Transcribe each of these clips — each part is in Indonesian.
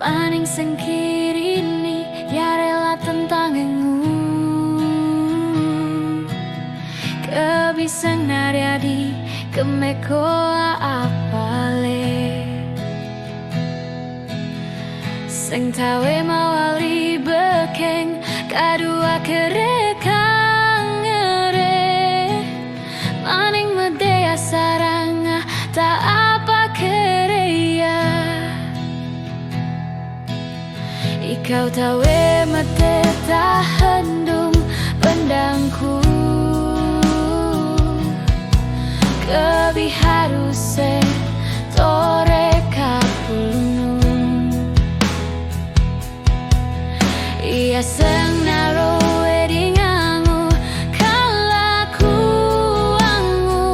Maning sengkirini ya rela tentang engu Kebisan naryadi kemekoa apale Seng tawe mawali bekeng kadua kerekang ngere Maning medea saranga tak apa kereya Ikau tawe mete tak hendung pendangku Kebi haruse tore kapulunum Ia seng naro wedding angu kalaku angu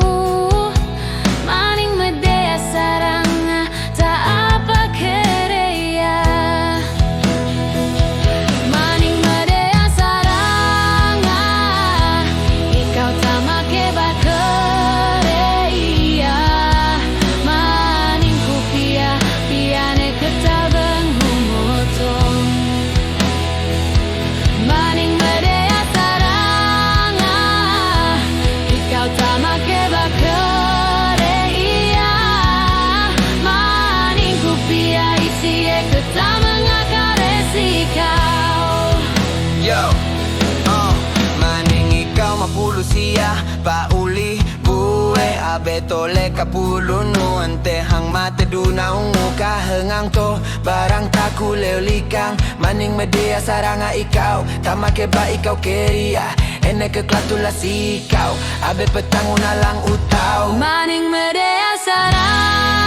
Maning medea saranga tak apa kereya Maning medea saranga Ikau tak make bakereya Maning kupia piane ketabeng humotong Maning medea saranga Ikau tak make bakereya Maning kupia isi ketah mengakaresi kau Yo, maning ikaw mapulusiya pauli buwe abe tole kapulunu ante hang mate duna ungu kahengang to barang taku leolikang maning medea saranga ikaw tamake ba ikaw keria ene keklatulasi ikaw abe petang unalang utaw Maning medea saranga